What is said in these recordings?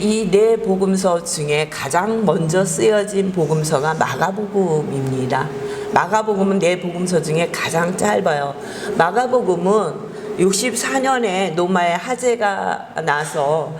이 네 복음서 중에 가장 먼저 쓰여진 복음서가 마가복음입니다. 마가복음은 네 복음서 중에 가장 짧아요. 마가복음은 64년에 로마의 화재가 나서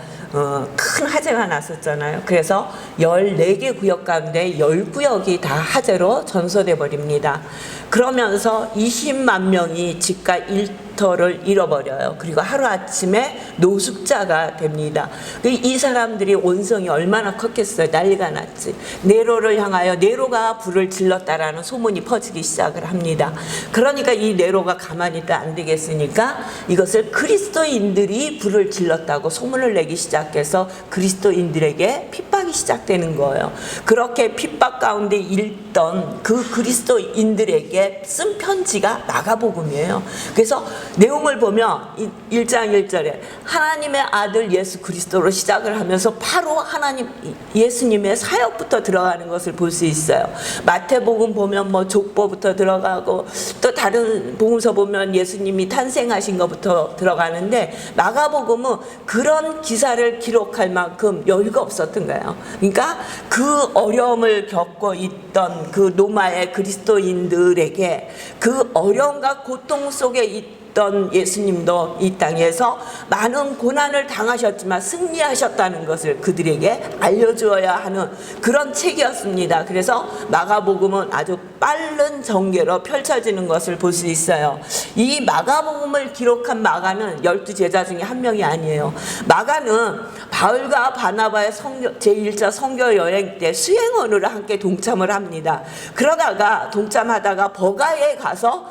큰 화재가 났었잖아요. 그래서 14개 구역 가운데 10구역이 다 화재로 전소돼 버립니다. 그러면서 20만 명이 집과 일터를 잃어버려요. 그리고 하루아침에 노숙자가 됩니다. 이 사람들이 원성이 얼마나 컸겠어요. 난리가 났지. 네로를 향하여 네로가 불을 질렀다라는 소문이 퍼지기 시작을 합니다. 그러니까 이 네로가 가만히 있다 안 되겠으니까 이것을 그리스도인들이 불을 질렀다고 소문을 내기 시작해서 그리스도인들에게 핍박이 시작되는 거예요. 그렇게 핍박 가운데 읽던 그 그리스도인들에게 쓴 편지가 마가복음이에요. 그래서 내용을 보면 1장 1절에 하나님의 아들 예수 그리스도로 시작을 하면서 바로 하나님 예수님의 사역부터 들어가는 것을 볼 수 있어요. 마태복음 보면 뭐 족보부터 들어가고 또 다른 복음서 보면 예수님이 탄생하신 것부터 들어가는데 마가복음은 그런 기사를 기록할 만큼 여유가 없었던 거예요. 그러니까 그 어려움을 겪고 있던 그 로마의 그리스도인들에게 그 어려움과 고통 속에 있던 예수님도 이 땅에서 많은 고난을 당하셨지만 승리하셨다는 것을 그들에게 알려주어야 하는 그런 책이었습니다. 그래서 마가복음은 아주 빠른 전개로 펼쳐지는 것을 볼 수 있어요. 이 마가복음을 기록한 마가는 12제자 중에 한 명이 아니에요. 마가는 바울과 바나바의 제1차 선교 여행 때 수행원으로 함께 동참을 합니다. 그러다가 동참하다가 버가에 가서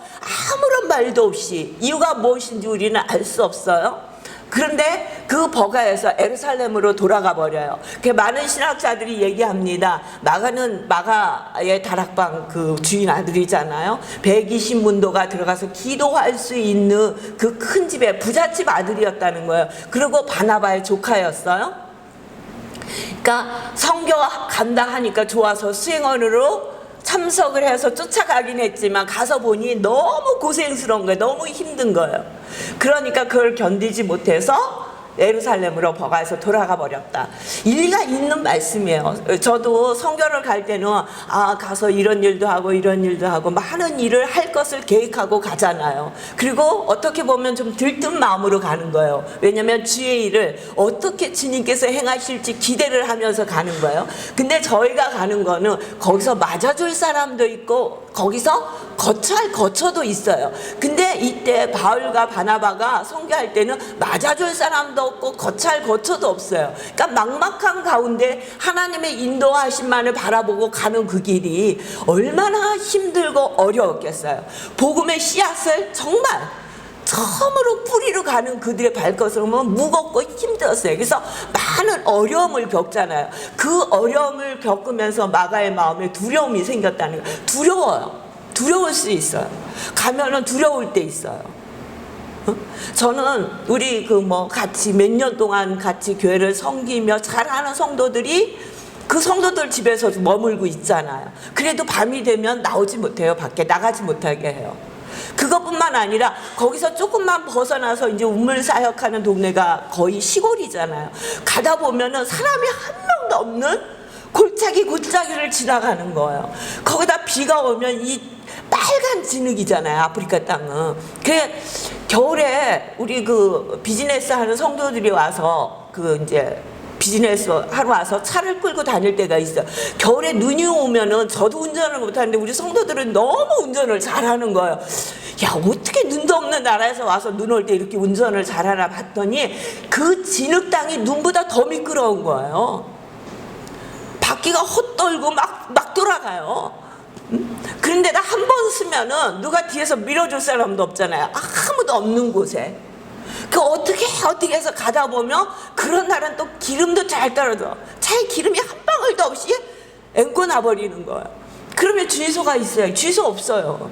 아무런 말도 없이 이유가 무엇인지 우리는 알 수 없어요. 그런데 그 버가에서 예루살렘으로 돌아가 버려요. 많은 신학자들이 얘기합니다. 마가는 마가의 다락방 그 주인 아들이잖아요. 120문도가 들어가서 기도할 수 있는 그 큰 집의 부잣집 아들이었다는 거예요. 그리고 바나바의 조카였어요. 그러니까 선교 간다 하니까 좋아서 수행원으로 참석을 해서 쫓아가긴 했지만 가서 보니 너무 고생스러운 거예요. 너무 힘든 거예요. 그러니까 그걸 견디지 못해서 예루살렘으로 버가에서 돌아가 버렸다. 일리가 있는 말씀이에요. 저도 선교를 갈 때는 가서 이런 일도 하고 이런 일도 하고 많은 일을 할 것을 계획하고 가잖아요. 그리고 어떻게 보면 좀 들뜬 마음으로 가는 거예요. 왜냐하면 주의 일을 어떻게 주님께서 행하실지 기대를 하면서 가는 거예요. 근데 저희가 가는 거는 거기서 맞아줄 사람도 있고 거기서 거처할 거처도 있어요. 근데 이때 바울과 바나바가 선교할 때는 맞아줄 사람도 없고 거처할 거처도 없어요. 그러니까 막막한 가운데 하나님의 인도하심만을 바라보고 가는 그 길이 얼마나 힘들고 어려웠겠어요. 복음의 씨앗을 정말 처음으로 뿌리로 가는 그들의 발걸음은 무겁고 힘들었어요. 그래서 많은 어려움을 겪잖아요. 그 어려움을 겪으면서 마가의 마음에 두려움이 생겼다는 거예요. 두려워요. 두려울 수 있어요. 가면은 두려울 때 있어요. 저는 우리 같이 몇 년 동안 같이 교회를 섬기며 잘하는 성도들이 그 성도들 집에서 머물고 있잖아요. 그래도 밤이 되면 나오지 못해요. 밖에 나가지 못하게 해요. 그것뿐만 아니라 거기서 조금만 벗어나서 이제 우물 사역하는 동네가 거의 시골이잖아요. 가다 보면은 사람이 한 명도 없는 골짜기를 지나가는 거예요. 거기다 비가 오면 이 빨간 진흙이잖아요. 아프리카 땅은. 그래 겨울에 우리 그 비즈니스 하는 성도들이 와서 이제 비즈니스 하러 와서 차를 끌고 다닐 때가 있어요. 겨울에 눈이 오면은 저도 운전을 못하는데 우리 성도들은 너무 운전을 잘하는 거예요. 야, 어떻게 눈도 없는 나라에서 와서 눈 올 때 이렇게 운전을 잘하나 봤더니 그 진흙 땅이 눈보다 더 미끄러운 거예요. 바퀴가 헛돌고 막 돌아가요. 그런데다 한 번 쓰면은 누가 뒤에서 밀어줄 사람도 없잖아요. 아무도 없는 곳에. 어떻게 해서 가다 보면 그런 날은 또 기름도 잘 떨어져. 차에 기름이 한 방울도 없이 앵꼬 나버리는 거예요. 그러면 주유소가 있어요. 주유소 없어요.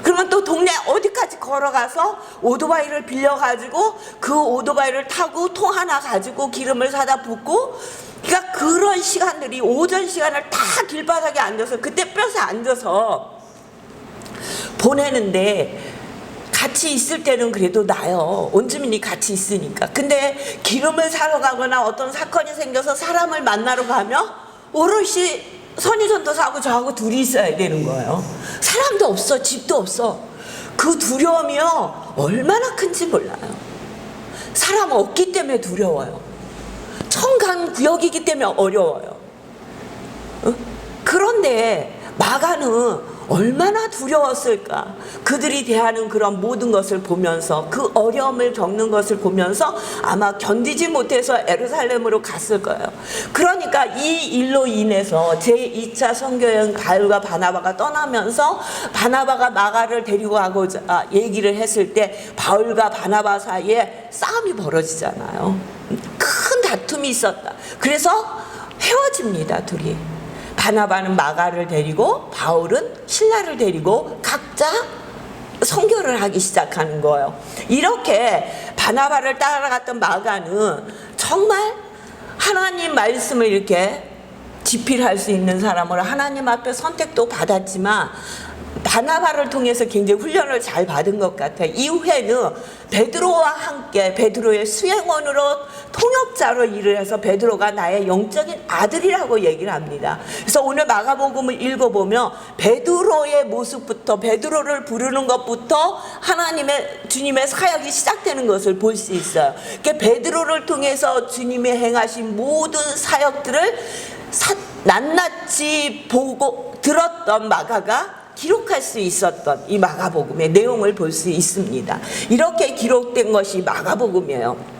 그러면 또 동네 어디까지 걸어가서 오토바이를 빌려가지고 그 오토바이를 타고 통 하나 가지고 기름을 사다 붓고, 그러니까 그런 시간들이 오전 시간을 다 길바닥에 앉아서 그때 뼈에 앉아서 보내는데 같이 있을 때는 그래도 나요. 원주민이 같이 있으니까. 근데 기름을 사러 가거나 어떤 사건이 생겨서 사람을 만나러 가면 오롯이 선의전도사하고 저하고 둘이 있어야 되는 거예요. 사람도 없어, 집도 없어. 그 두려움이요 얼마나 큰지 몰라요. 사람 없기 때문에 두려워요. 청간 구역이기 때문에 어려워요. 그런데 마가는 얼마나 두려웠을까. 그들이 대하는 그런 모든 것을 보면서 그 어려움을 겪는 것을 보면서 아마 견디지 못해서 예루살렘으로 갔을 거예요. 그러니까 이 일로 인해서 제2차 선교여행 바울과 바나바가 떠나면서 바나바가 마가를 데리고 가고자 얘기를 했을 때 바울과 바나바 사이에 싸움이 벌어지잖아요. 큰 다툼이 있었다. 그래서 헤어집니다, 둘이. 바나바는 마가를 데리고 바울은 실라를 데리고 각자 선교를 하기 시작하는 거예요. 이렇게 바나바를 따라갔던 마가는 정말 하나님 말씀을 이렇게 지필할 수 있는 사람으로 하나님 앞에 선택도 받았지만 바나바를 통해서 굉장히 훈련을 잘 받은 것 같아요. 이후에는 베드로와 함께 베드로의 수행원으로 통역자로 일을 해서 베드로가 나의 영적인 아들이라고 얘기를 합니다. 그래서 오늘 마가복음을 읽어보면 베드로의 모습부터 베드로를 부르는 것부터 하나님의 주님의 사역이 시작되는 것을 볼 수 있어요. 그러니까 베드로를 통해서 주님이 행하신 모든 사역들을 낱낱이 보고 들었던 마가가 기록할 수 있었던 이 마가복음의 내용을 볼 수 있습니다. 이렇게 기록된 것이 마가복음이에요.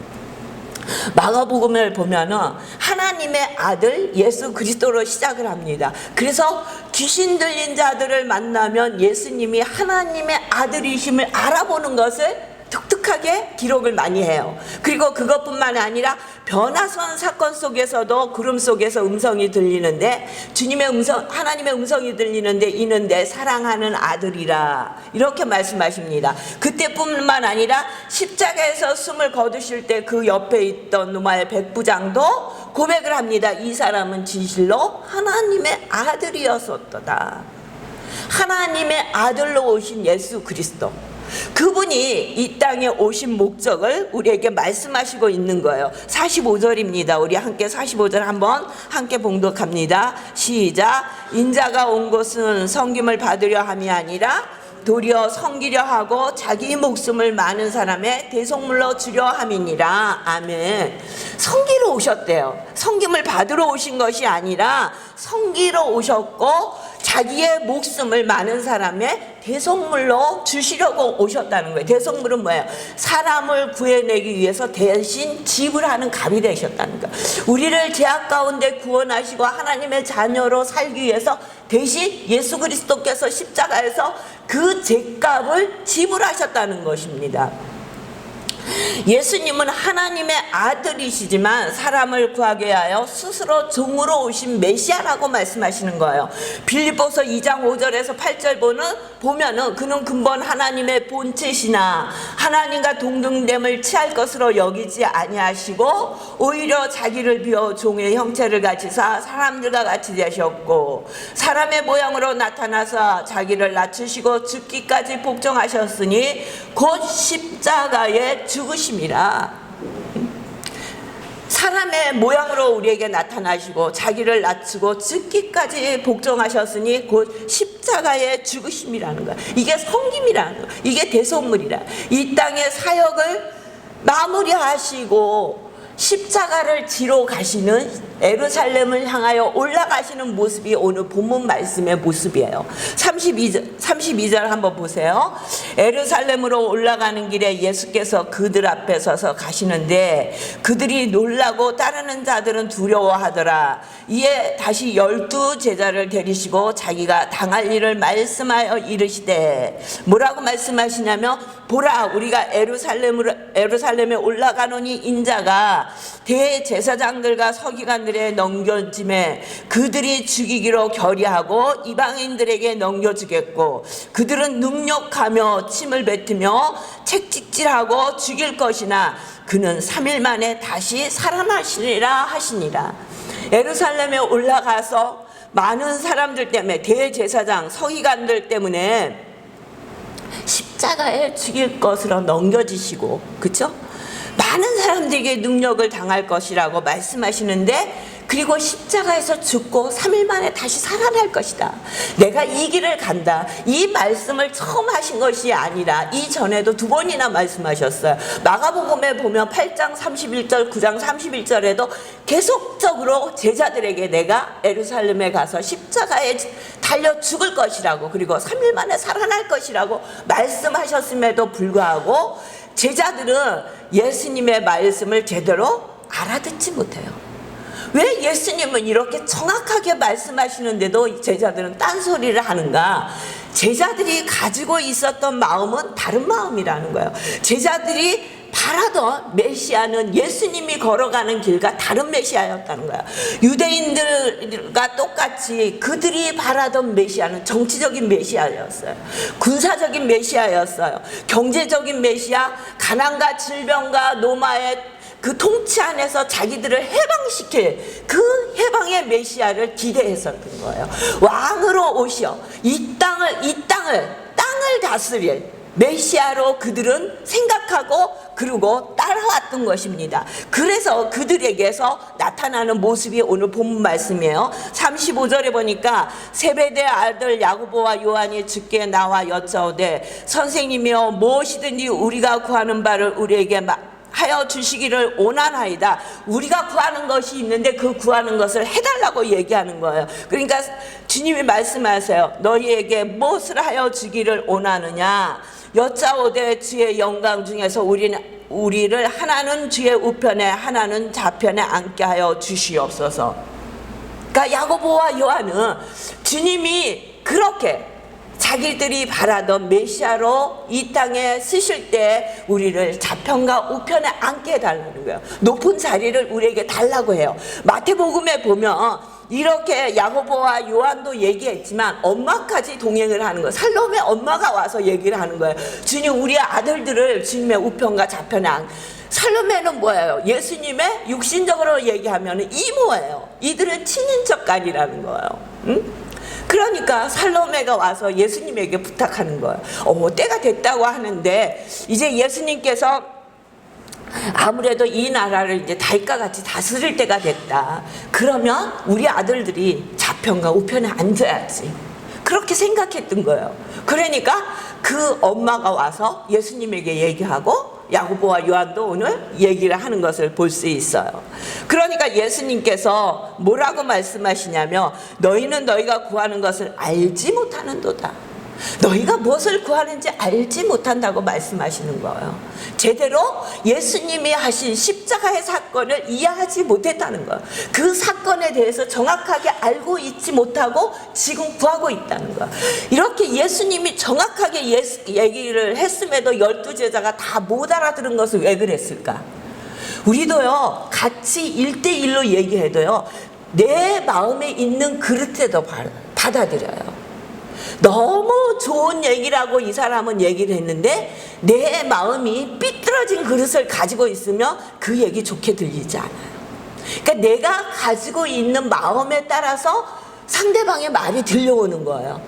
마가복음을 보면은 하나님의 아들 예수 그리스도로 시작을 합니다. 그래서 귀신 들린 자들을 만나면 예수님이 하나님의 아들이심을 알아보는 것을 독특하게 기록을 많이 해요. 그리고 그것뿐만 아니라 변화선 사건 속에서도 구름 속에서 음성이 들리는데 주님의 음성, 하나님의 음성이 들리는데 이는 내 사랑하는 아들이라 이렇게 말씀하십니다. 그때뿐만 아니라 십자가에서 숨을 거두실 때 그 옆에 있던 로마의 백부장도 고백을 합니다. 이 사람은 진실로 하나님의 아들이었었다. 하나님의 아들로 오신 예수 그리스도, 그분이 이 땅에 오신 목적을 우리에게 말씀하시고 있는 거예요. 45절입니다. 우리 함께 45절 한번 함께 봉독합니다. 시작. 인자가 온 것은 섬김을 받으려 함이 아니라 도리어 섬기려 하고 자기 목숨을 많은 사람의 대속물로 주려 함이니라. 아멘. 섬기러 오셨대요. 섬김을 받으러 오신 것이 아니라 섬기러 오셨고 자기의 목숨을 많은 사람의 대속물로 주시려고 오셨다는 거예요. 대속물은 뭐예요? 사람을 구해내기 위해서 대신 지불하는 값이 되셨다는 거예요. 우리를 죄악 가운데 구원하시고 하나님의 자녀로 살기 위해서 대신 예수 그리스도께서 십자가에서 그 죄값을 지불하셨다는 것입니다. 예수님은 하나님의 아들이시지만 사람을 구하게 하여 스스로 종으로 오신 메시아라고 말씀하시는 거예요. 빌립보서 2장 5절에서 8절 보면은 그는 근본 하나님의 본체시나 하나님과 동등됨을 취할 것으로 여기지 아니하시고 오히려 자기를 비워 종의 형체를 가지사 사람들과 같이 되셨고 사람의 모양으로 나타나서 자기를 낮추시고 죽기까지 복종하셨으니 곧 십자가에 죽으심이라. 사람의 모양으로 우리에게 나타나시고 자기를 낮추고 죽기까지 복종하셨으니 곧 십자가에 죽으심이라는 거야. 이게 섬김이라는 거야. 이게 대속물이라. 이 땅의 사역을 마무리하시고 십자가를 지러 가시는 예루살렘을 향하여 올라가시는 모습이 오늘 본문 말씀의 모습이에요. 32절 한번 보세요. 예루살렘으로 올라가는 길에 예수께서 그들 앞에 서서 가시는데 그들이 놀라고 따르는 자들은 두려워하더라. 이에 다시 12 제자를 데리시고 자기가 당할 일을 말씀하여 이르시되 뭐라고 말씀하시냐면 보라 우리가 예루살렘에 올라가노니 인자가 대제사장들과 서기관들의 넘겨짐에 그들이 죽이기로 결의하고 이방인들에게 넘겨주겠고 그들은 능욕하며 침을 뱉으며 채찍질하고 죽일 것이나 그는 3일 만에 다시 살아나시리라 하시니라. 예루살렘에 올라가서 많은 사람들 때문에 대제사장 서기관들 때문에 십자가에 죽일 것으로 넘겨지시고, 그쵸? 많은 사람들에게 능력을 당할 것이라고 말씀하시는데, 그리고 십자가에서 죽고 3일 만에 다시 살아날 것이다. 내가 이 길을 간다. 이 말씀을 처음 하신 것이 아니라 이전에도 2번이나 말씀하셨어요. 마가복음에 보면 8장 31절, 9장 31절에도 계속적으로 제자들에게 내가 예루살렘에 가서 십자가에 달려 죽을 것이라고, 그리고 3일 만에 살아날 것이라고 말씀하셨음에도 불구하고 제자들은 예수님의 말씀을 제대로 알아듣지 못해요. 왜 예수님은 이렇게 정확하게 말씀하시는데도 제자들은 딴소리를 하는가? 제자들이 가지고 있었던 마음은 다른 마음이라는 거예요. 제자들이 바라던 메시아는 예수님이 걸어가는 길과 다른 메시아였다는 거예요. 유대인들과 똑같이 그들이 바라던 메시아는 정치적인 메시아였어요. 군사적인 메시아였어요. 경제적인 메시아, 가난과 질병과 노마의 그 통치 안에서 자기들을 해방시킬 그 해방의 메시아를 기대했었던 거예요. 왕으로 오시어 이 땅을 다스릴 메시아로 그들은 생각하고 그리고 따라왔던 것입니다. 그래서 그들에게서 나타나는 모습이 오늘 본문 말씀이에요. 35절에 보니까 세베대 아들 야고보와 요한이 주께 나와 여짜오되 선생님이여 무엇이든지 우리가 구하는 바를 우리에게 하여 주시기를 원하나이다. 우리가 구하는 것이 있는데 그 구하는 것을 해달라고 얘기하는 거예요. 그러니까 주님이 말씀하세요. 너희에게 무엇을 하여 주기를 원하느냐? 여짜오되 주의 영광 중에서 우리를 하나는 주의 우편에 하나는 좌편에 앉게 하여 주시옵소서. 그러니까 야고보와 요한은 주님이 그렇게 자기들이 바라던 메시아로 이 땅에 쓰실 때 우리를 좌편과 우편에 앉게 해달라는 거예요. 높은 자리를 우리에게 달라고 해요. 마태복음에 보면 이렇게 야고보와 요한도 얘기했지만 엄마까지 동행을 하는 거예요. 살롬의 엄마가 와서 얘기를 하는 거예요. 주님, 우리 아들들을 주님의 우편과 좌편에 살롬에는 뭐예요? 예수님의 육신적으로 얘기하면 이모예요. 이들은 친인척간이라는 거예요. 응? 그러니까 살로메가 와서 예수님에게 부탁하는 거예요. 때가 됐다고 하는데 이제 예수님께서 아무래도 이 나라를 이제 달과 같이 다스릴 때가 됐다. 그러면 우리 아들들이 좌편과 우편에 앉아야지. 그렇게 생각했던 거예요. 그러니까 그 엄마가 와서 예수님에게 얘기하고 야고보와 요한도 오늘 얘기를 하는 것을 볼 수 있어요. 그러니까 예수님께서 뭐라고 말씀하시냐면 너희는 너희가 구하는 것을 알지 못하는도다. 너희가 무엇을 구하는지 알지 못한다고 말씀하시는 거예요. 제대로 예수님이 하신 십자가의 사건을 이해하지 못했다는 거예요. 그 사건에 대해서 정확하게 알고 있지 못하고 지금 구하고 있다는 거예요. 이렇게 예수님이 정확하게 얘기를 했음에도 12제자가 다 못 알아들은 것은 왜 그랬을까? 우리도요, 같이 1대1로 얘기해도요, 내 마음에 있는 그릇에도 받아들여요. 너무 좋은 얘기라고 이 사람은 얘기를 했는데 내 마음이 삐뚤어진 그릇을 가지고 있으면 그 얘기 좋게 들리지 않아요. 그러니까 내가 가지고 있는 마음에 따라서 상대방의 말이 들려오는 거예요.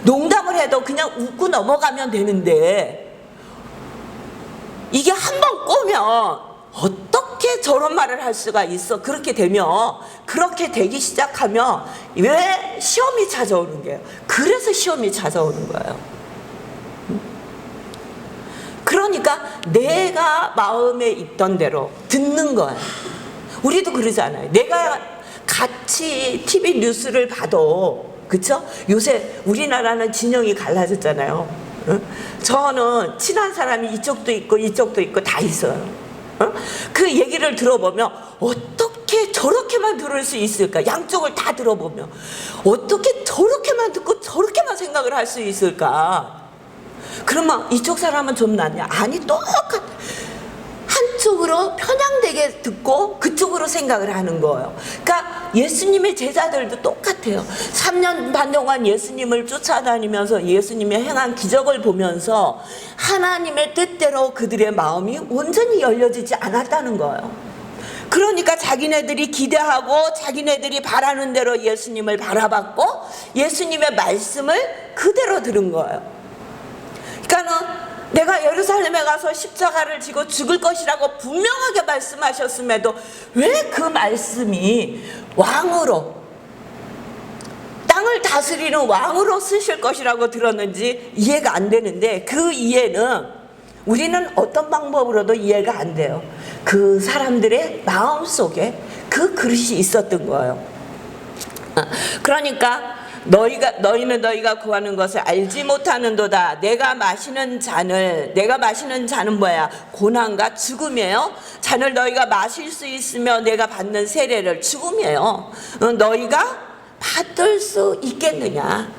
농담을 해도 그냥 웃고 넘어가면 되는데 이게 한번 꼬면 어떻게 저런 말을 할 수가 있어? 그렇게 되면, 그렇게 되기 시작하면 왜 시험이 찾아오는 거예요? 그래서 시험이 찾아오는 거예요. 그러니까 내가 마음에 있던 대로 듣는 거예요. 우리도 그러잖아요. 내가 같이 TV 뉴스를 봐도, 그쵸? 요새 우리나라는 진영이 갈라졌잖아요. 저는 친한 사람이 이쪽도 있고 다 있어요. 그 얘기를 들어보면 어떻게 저렇게만 들을 수 있을까? 양쪽을 다 들어보면 어떻게 저렇게만 듣고 저렇게만 생각을 할 수 있을까? 그러면 이쪽 사람은 좀 낫냐? 아니, 똑같아. 한쪽으로 편향되게 듣고 그쪽으로 생각을 하는 거예요. 그러니까 예수님의 제자들도 똑같아요. 3년 반 동안 예수님을 쫓아다니면서 예수님의 행한 기적을 보면서 하나님의 뜻대로 그들의 마음이 온전히 열려지지 않았다는 거예요. 그러니까 자기네들이 기대하고 자기네들이 바라는 대로 예수님을 바라봤고 예수님의 말씀을 그대로 들은 거예요. 그러니까는 내가 예루살렘에 가서 십자가를 지고 죽을 것이라고 분명하게 말씀하셨음에도 왜 그 말씀이 왕으로, 땅을 다스리는 왕으로 쓰실 것이라고 들었는지 이해가 안 되는데, 그 이해는 우리는 어떤 방법으로도 이해가 안 돼요. 그 사람들의 마음속에 그 그릇이 있었던 거예요. 그러니까 너희는 너희가 구하는 것을 알지 못하는도다. 내가 마시는 잔은 뭐야? 고난과 죽음이에요. 잔을 너희가 마실 수 있으며 내가 받는 세례를 죽음이에요. 너희가 받을 수 있겠느냐?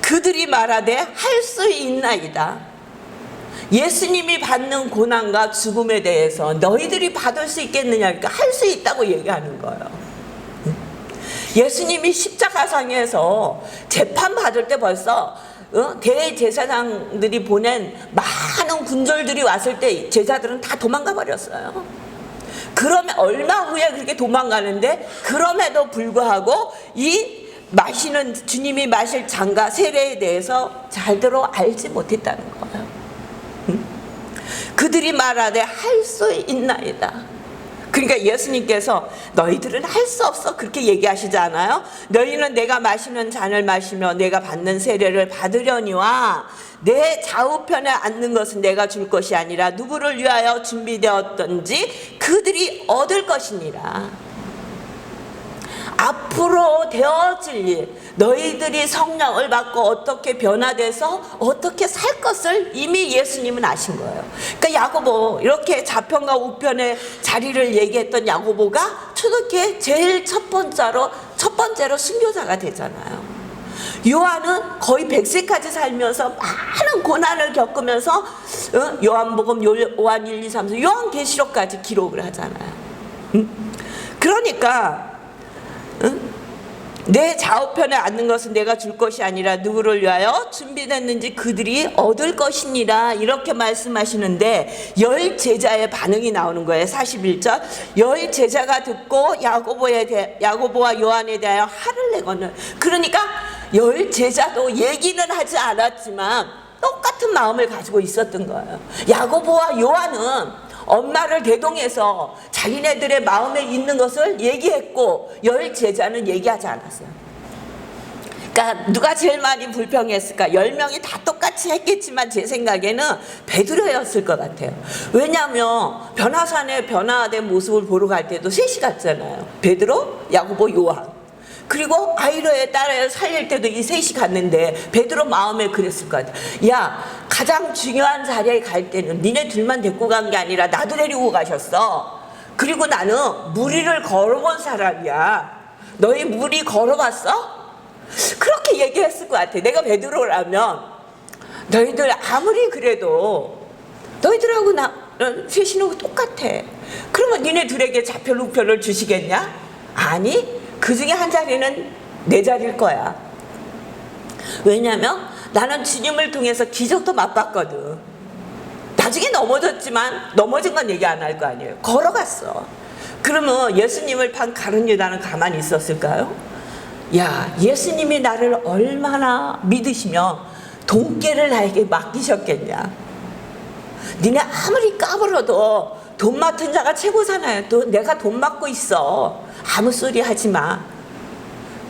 그들이 말하되 할 수 있나이다. 예수님이 받는 고난과 죽음에 대해서 너희들이 받을 수 있겠느냐? 그러니까 할 수 있다고 얘기하는 거예요. 예수님이 십자가상에서 재판받을 때 벌써 대제사장들이 보낸 많은 군졸들이 왔을 때 제자들은 다 도망가 버렸어요. 그러면 얼마 후에 그렇게 도망가는데, 그럼에도 불구하고 이 주님이 마실 잔과 세례에 대해서 잘대로 알지 못했다는 거예요. 그들이 말하되 할 수 있나이다. 그러니까 예수님께서 너희들은 할 수 없어 그렇게 얘기하시지 않아요? 너희는 내가 마시는 잔을 마시며 내가 받는 세례를 받으려니와 내 좌우편에 앉는 것은 내가 줄 것이 아니라 누구를 위하여 준비되었던지 그들이 얻을 것이니라. 앞으로 되어질 일, 너희들이 성령을 받고 어떻게 변화돼서 어떻게 살 것을 이미 예수님은 아신 거예요. 그러니까 야고보, 이렇게 좌편과 우편의 자리를 얘기했던 야고보가 초등학교에 제일 첫 번째로 순교자가 되잖아요. 요한은 거의 100세까지 살면서 많은 고난을 겪으면서 요한복음, 요한 1, 2, 3, 4, 요한계시록까지 기록을 하잖아요. 그러니까 내 좌우편에 앉는 것은 내가 줄 것이 아니라 누구를 위하여 준비됐는지 그들이 얻을 것이니라, 이렇게 말씀하시는데 10제자의 반응이 나오는 거예요. 41절 10제자가 듣고 야고보와 요한에 대하여 화를 내거늘. 그러니까 10제자도 얘기는 하지 않았지만 똑같은 마음을 가지고 있었던 거예요. 야고보와 요한은 엄마를 대동해서 자기네들의 마음에 있는 것을 얘기했고 10제자는 얘기하지 않았어요. 그러니까 누가 제일 많이 불평했을까? 10명이 다 똑같이 했겠지만 제 생각에는 베드로였을 것 같아요. 왜냐하면 변화산에 변화된 모습을 보러 갈 때도 셋이 갔잖아요. 베드로, 야고보, 요한. 그리고 아이로의 딸을 살릴 때도 이 셋이 갔는데 베드로 마음에 그랬을 것 같아. 야, 가장 중요한 자리에 갈 때는 니네 둘만 데리고 간 게 아니라 나도 데리고 가셨어. 그리고 나는 무리를 걸어본 사람이야. 너희 무리 걸어봤어? 그렇게 얘기했을 것 같아. 내가 베드로라면 너희들 아무리 그래도 너희들하고 셋이는 똑같아. 그러면 니네 둘에게 좌편 우편을 주시겠냐? 아니, 그 중에 한 자리는 내 자리일 거야. 왜냐면 나는 주님을 통해서 기적도 맛봤거든. 나중에 넘어졌지만 넘어진 건 얘기 안 할 거 아니에요. 걸어갔어. 그러면 예수님을 판 가룟 유다는 가만히 있었을까요? 야, 예수님이 나를 얼마나 믿으시며 돈깨를 나에게 맡기셨겠냐. 니네 아무리 까불어도 돈 맡은 자가 최고잖아요. 또 내가 돈 맡고 있어. 아무 소리 하지 마.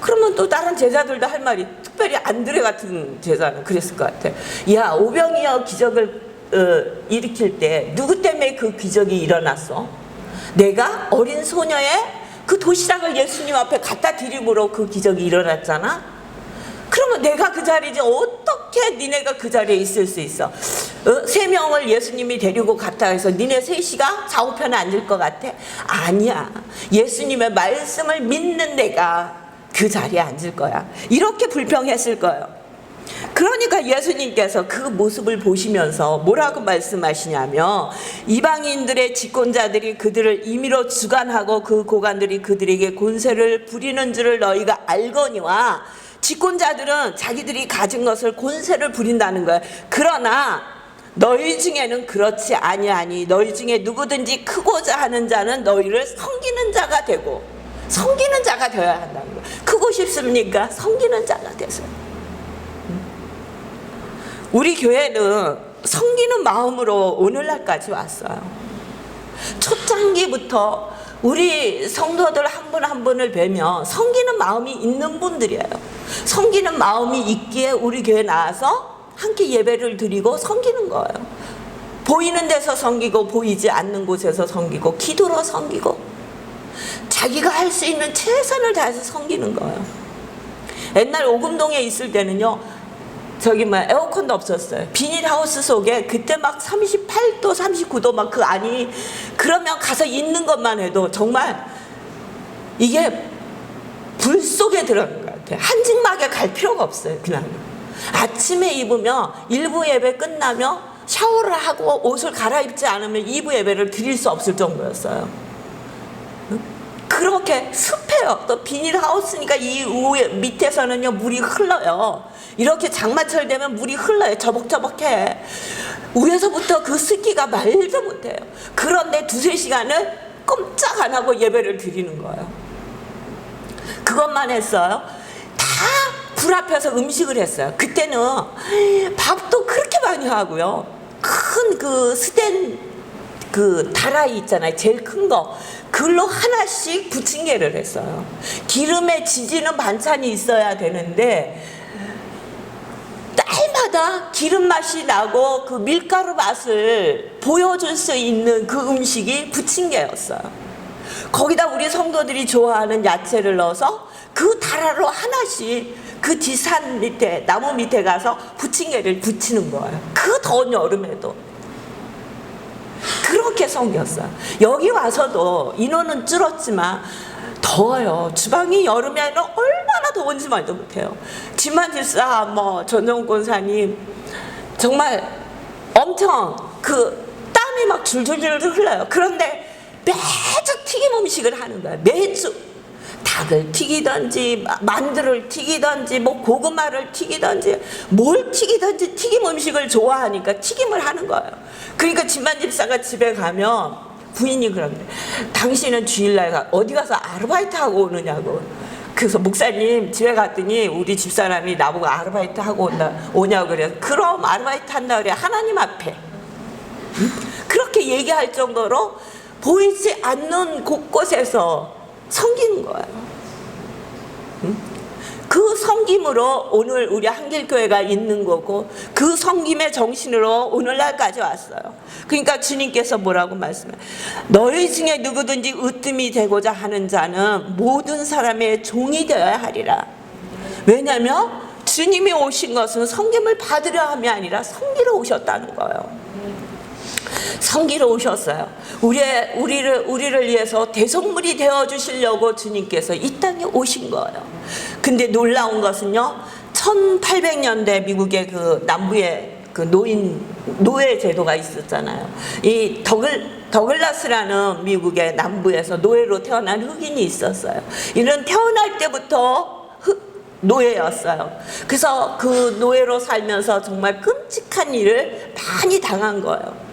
그러면 또 다른 제자들도 할 말이, 특별히 안드레 같은 제자는 그랬을 것 같아. 야, 오병이어 기적을 일으킬 때 누구 때문에 그 기적이 일어났어? 내가 어린 소녀의 그 도시락을 예수님 앞에 갖다 드림으로 그 기적이 일어났잖아. 그러면 내가 그 자리지 어떻게 니네가 그 자리에 있을 수 있어? 3명을 예수님이 데리고 갔다 해서 니네 셋이가 좌우편에 앉을 것 같아? 아니야. 예수님의 말씀을 믿는 내가 그 자리에 앉을 거야. 이렇게 불평했을 거예요. 그러니까 예수님께서 그 모습을 보시면서 뭐라고 말씀하시냐면, 이방인들의 집권자들이 그들을 임의로 주관하고 그 고관들이 그들에게 권세를 부리는 줄을 너희가 알거니와, 집권자들은 자기들이 가진 것을 권세를 부린다는 거예요. 그러나 너희 중에는 그렇지 아니하니 너희 중에 누구든지 크고자 하는 자는 너희를 섬기는 자가 되고, 섬기는 자가 되어야 한다는 거예요. 크고 싶습니까? 섬기는 자가 되세요. 우리 교회는 섬기는 마음으로 오늘날까지 왔어요. 초창기부터 우리 성도들 한 분 한 분을 뵈면 섬기는 마음이 있는 분들이에요. 섬기는 마음이 있기에 우리 교회 나와서 함께 예배를 드리고 섬기는 거예요. 보이는 데서 섬기고 보이지 않는 곳에서 섬기고 기도로 섬기고 자기가 할 수 있는 최선을 다해서 섬기는 거예요. 옛날 오금동에 있을 때는요, 에어컨도 없었어요. 비닐하우스 속에 그때 막 38도 39도 막 그 안이, 그러면 가서 있는 것만 해도 정말 이게 불 속에 들어간 것 같아요. 한직막에 갈 필요가 없어요. 그냥 아침에 입으면 1부 예배 끝나면 샤워를 하고 옷을 갈아입지 않으면 2부 예배를 드릴 수 없을 정도였어요. 그렇게 습해요. 또 비닐하우스니까 이 위에 밑에서는요 물이 흘러요. 이렇게 장마철 되면 물이 흘러요. 저벅저벅해. 위에서부터 그 습기가 말도 못해요. 그런데 2-3시간을 꼼짝 안 하고 예배를 드리는 거예요. 그것만 했어요. 다 불 앞에서 음식을 했어요. 그때는 밥도 그렇게 많이 하고요. 큰 그 스텐 그 다라이 있잖아요. 제일 큰 거. 그걸로 하나씩 부침개를 했어요. 기름에 지지는 반찬이 있어야 되는데 날마다 기름 맛이 나고 그 밀가루 맛을 보여줄 수 있는 그 음식이 부침개였어요. 거기다 우리 성도들이 좋아하는 야채를 넣어서 그 다라로 하나씩 그 뒷산 밑에 나무 밑에 가서 부침개를 부치는 거예요. 그 더운 여름에도 그렇게 섬겼어요. 여기 와서도 인원은 줄었지만 더워요. 주방이 여름에는 얼마나 더운지 말도 못해요. 지만집사 전정욱 권사님 정말 엄청 그 땀이 막 줄줄줄 흘러요. 그런데 매주 튀김 음식을 하는 거예요. 매주 닭을 튀기든지 만두를 튀기든지 고구마를 튀기든지 뭘 튀기든지 튀김 음식을 좋아하니까 튀김을 하는 거예요. 그러니까 집만집사가 집에 가면 부인이 그러는데 당신은 주일날 어디 가서 아르바이트 하고 오느냐고. 그래서 목사님 집에 갔더니 우리 집사람이 나보고 아르바이트 하고 오냐고 그래서 그럼 아르바이트 한다 그래. 하나님 앞에 그렇게 얘기할 정도로 보이지 않는 곳곳에서 섬기는 거예요. 그 섬김으로 오늘 우리 한길교회가 있는 거고 그 섬김의 정신으로 오늘날까지 왔어요. 그러니까 주님께서 뭐라고 말씀해요? 너희 중에 누구든지 으뜸이 되고자 하는 자는 모든 사람의 종이 되어야 하리라. 왜냐하면 주님이 오신 것은 섬김을 받으려 함이 아니라 섬기러 오셨다는 거예요. 섬기러 오셨어요. 우리를 위해서 대속물이 되어 주시려고 주님께서 이 땅에 오신 거예요. 근데 놀라운 것은요, 1800년대 미국의 그 남부에 그 노예 제도가 있었잖아요. 이 더글라스라는 미국의 남부에서 노예로 태어난 흑인이 있었어요. 이는 태어날 때부터 노예였어요. 그래서 그 노예로 살면서 정말 끔찍한 일을 많이 당한 거예요.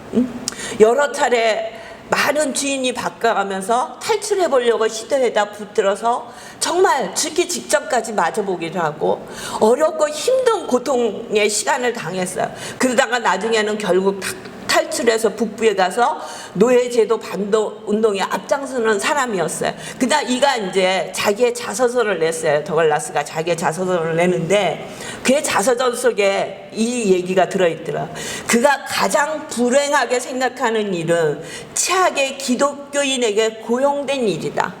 여러 차례 많은 주인이 바꿔가면서 탈출해 보려고 시도에다 붙들어서 정말 죽기 직전까지 맞아보기도 하고 어렵고 힘든 고통의 시간을 당했어요. 그러다가 나중에는 결국 탈출해서 북부에 가서 노예제도 반도 운동에 앞장서는 사람이었어요. 그러다 이가 이제 자기의 자서전을 냈어요. 더글라스가 자기의 자서전을 내는데 그의 자서전 속에 이 얘기가 들어있더라. 그가 가장 불행하게 생각하는 일은 최악의 기독교인에게 고용된 일이다.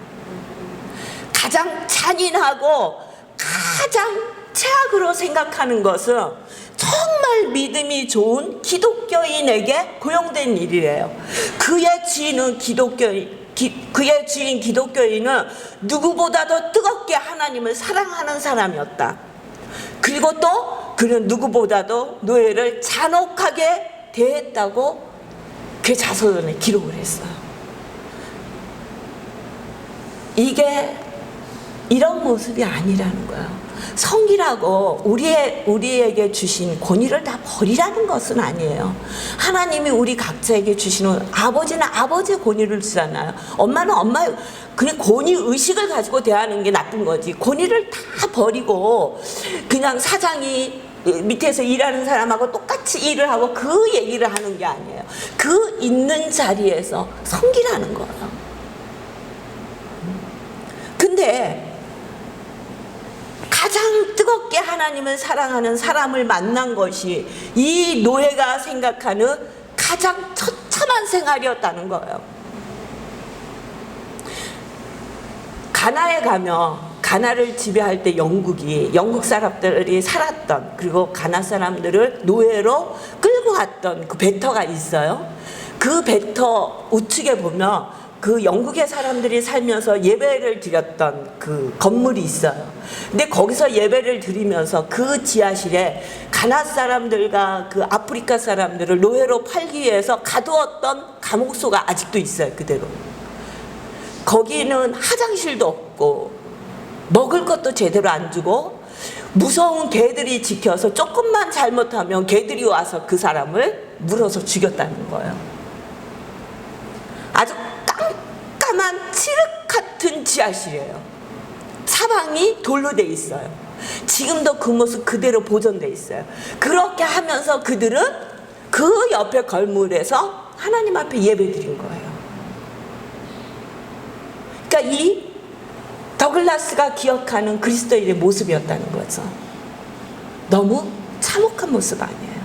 가장 잔인하고 가장 최악으로 생각하는 것은 정말 믿음이 좋은 기독교인에게 고용된 일이래요. 그의 주인 기독교인은 누구보다도 뜨겁게 하나님을 사랑하는 사람이었다. 그리고 또 그는 누구보다도 노예를 잔혹하게 대했다고 그 자서전에 기록을 했어요. 이게 이런 모습이 아니라는 거예요. 성기라고 우리에게 주신 권위를 다 버리라는 것은 아니에요. 하나님이 우리 각자에게 주시는 아버지는 아버지의 권위를 주잖아요. 엄마는 엄마의 그냥 권위 의식을 가지고 대하는 게 나쁜 거지. 권위를 다 버리고 그냥 사장이 밑에서 일하는 사람하고 똑같이 일을 하고 그 얘기를 하는 게 아니에요. 그 있는 자리에서 섬기라는 거예요. 근데 가장 뜨겁게 하나님을 사랑하는 사람을 만난 것이 이 노예가 생각하는 가장 처참한 생활이었다는 거예요. 가나에 가면 가나를 지배할 때 영국 사람들이 살았던, 그리고 가나 사람들을 노예로 끌고 갔던 그 배터가 있어요. 그 배터 우측에 보면 그 영국의 사람들이 살면서 예배를 드렸던 그 건물이 있어요. 근데 거기서 예배를 드리면서 그 지하실에 가나 사람들과 그 아프리카 사람들을 노예로 팔기 위해서 가두었던 감옥소가 아직도 있어요. 그대로. 거기는 화장실도 없고 먹을 것도 제대로 안 주고 무서운 개들이 지켜서 조금만 잘못하면 개들이 와서 그 사람을 물어서 죽였다는 거예요. 아주 깜깜한 칠흑 같은 지하실이에요. 사방이 돌로 돼 있어요. 지금도 그 모습 그대로 보존돼 있어요. 그렇게 하면서 그들은 그 옆에 걸물에서 하나님 앞에 예배 드린 거예요. 그러니까 이 더글라스가 기억하는 그리스도인의 모습이었다는 거죠. 너무 참혹한 모습 아니에요.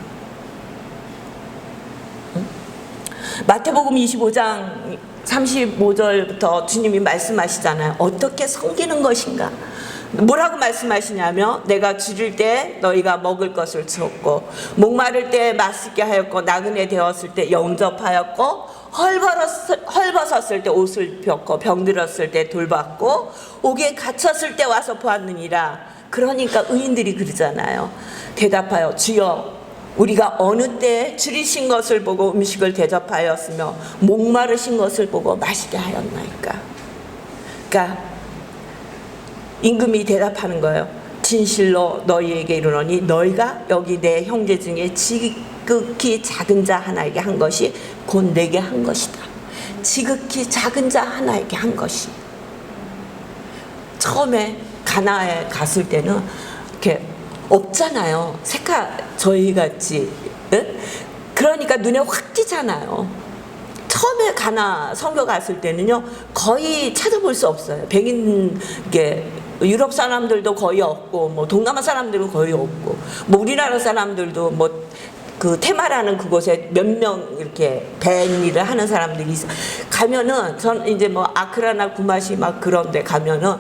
응? 마태복음 25장 35절부터 주님이 말씀하시잖아요. 어떻게 섬기는 것인가? 뭐라고 말씀하시냐면, 내가 줄일 때 너희가 먹을 것을 주었고, 목마를 때 마시게 하였고, 나그네 되었을 때 영접하였고, 헐벗었을 때 옷을 폈고, 병들었을 때 돌봤고, 옥에 갇혔을 때 와서 보았느니라. 그러니까 의인들이 그러잖아요. 대답하여 주여, 우리가 어느 때 줄이신 것을 보고 음식을 대접하였으며 목마르신 것을 보고 마시게 하였나이까. 그러니까 임금이 대답하는 거예요. 진실로 너희에게 이르노니 너희가 여기 내 형제 중에 지극히 작은 자 하나에게 한 것이 곧 내게 한 것이다. 지극히 작은 자 하나에게 한 것이. 처음에 가나에 갔을 때는 이렇게 없잖아요. 저희 같이. 응? 그러니까 눈에 확 띄잖아요. 처음에 가나 선교 갔을 때는요, 거의 찾아볼 수 없어요. 유럽 사람들도 거의 없고, 뭐 동남아 사람들은 거의 없고, 뭐 우리나라 사람들도 뭐 그 테마라는 그곳에 몇 명 이렇게 밴 일을 하는 사람들이 있어. 가면은 전 이제 뭐 아크라나 구마시 막 그런데 가면은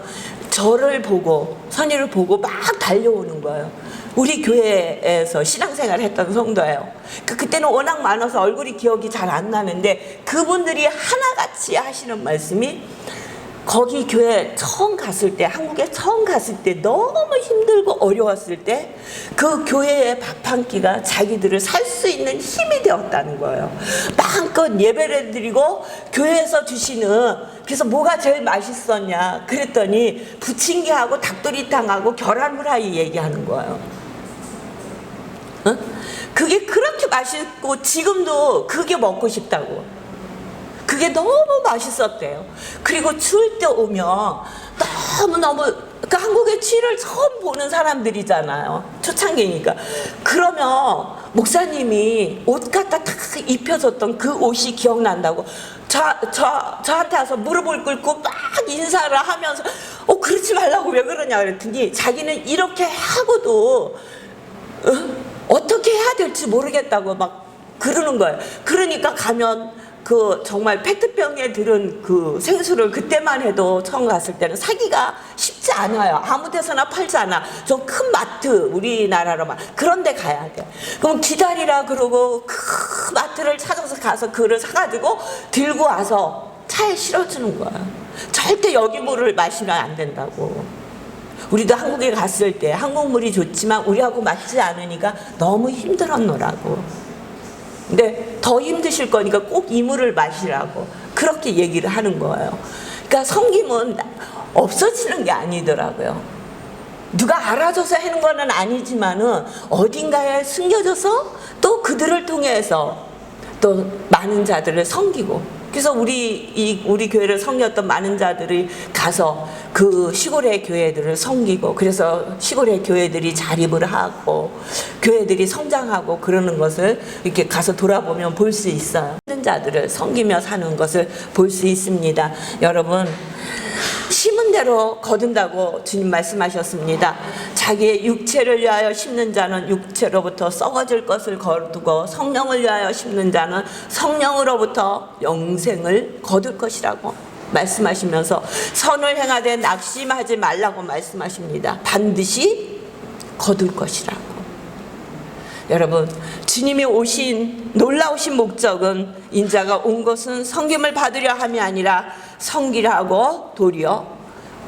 저를 보고 선의를 보고 막 달려오는 거예요. 우리 교회에서 신앙생활을 했던 성도예요. 그때는 워낙 많아서 얼굴이 기억이 잘 안 나는데 그분들이 하나같이 하시는 말씀이, 거기 교회 처음 갔을 때, 한국에 처음 갔을 때 너무 힘들고 어려웠을 때 그 교회의 밥 한 끼가 자기들을 살 수 있는 힘이 되었다는 거예요. 마음껏 예배를 드리고 교회에서 주시는, 그래서 뭐가 제일 맛있었냐 그랬더니 부침개하고 닭도리탕하고 계란 후라이 얘기하는 거예요. 응? 그게 그렇게 맛있고 지금도 그게 먹고 싶다고. 그게 너무 맛있었대요. 그리고 추울 때 오면 너무너무, 그러니까 한국의 추위를 처음 보는 사람들이잖아요. 초창기니까. 그러면 목사님이 옷 갖다 탁 입혀줬던 그 옷이 기억난다고 저한테 와서 무릎을 꿇고 막 인사를 하면서 그러지 말라고 왜 그러냐 그랬더니 자기는 이렇게 하고도 어떻게 해야 될지 모르겠다고 막 그러는 거예요. 그러니까 가면 그 정말 페트병에 들은 그 생수를 그때만 해도 처음 갔을 때는 사기가 쉽지 않아요. 아무 데서나 팔지 않아. 좀 큰 마트, 우리나라로만 그런 데 가야 돼. 그럼 기다리라 그러고 그 마트를 찾아서 가서 그를 사가지고 들고 와서 차에 실어주는 거야. 절대 여기 물을 마시면 안 된다고. 우리도 한국에 갔을 때 한국 물이 좋지만 우리하고 맞지 않으니까 너무 힘들었노라고. 근데 더 힘드실 거니까 꼭 이 물을 마시라고 그렇게 얘기를 하는 거예요. 그러니까 섬김은 없어지는 게 아니더라고요. 누가 알아줘서 하는 거는 아니지만은 어딘가에 숨겨져서 또 그들을 통해서 또 많은 자들을 섬기고 그래서 우리 교회를 섬겼던 많은 자들이 가서 그 시골의 교회들을 섬기고, 그래서 시골의 교회들이 자립을 하고 교회들이 성장하고 그러는 것을 이렇게 가서 돌아보면 볼 수 있어요. 있는 자들을 섬기며 사는 것을 볼 수 있습니다. 여러분, 심은 대로 거둔다고 주님 말씀하셨습니다. 자기의 육체를 위하여 심는 자는 육체로부터 썩어질 것을 거두고, 성령을 위하여 심는 자는 성령으로부터 영생을 거둘 것이라고 말씀하시면서 선을 행하되 낙심하지 말라고 말씀하십니다. 반드시 거둘 것이라고. 여러분, 주님이 오신 놀라우신 목적은 인자가 온 것은 섬김을 받으려 함이 아니라 섬기려 하고 도리어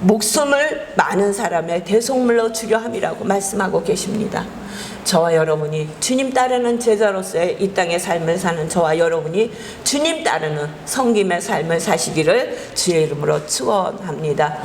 목숨을 많은 사람의 대속물로 주려 함이라고 말씀하고 계십니다. 저와 여러분이 주님 따르는 제자로서의 이 땅의 삶을 사는 저와 여러분이 주님 따르는 섬김의 삶을 사시기를 주의 이름으로 축원합니다.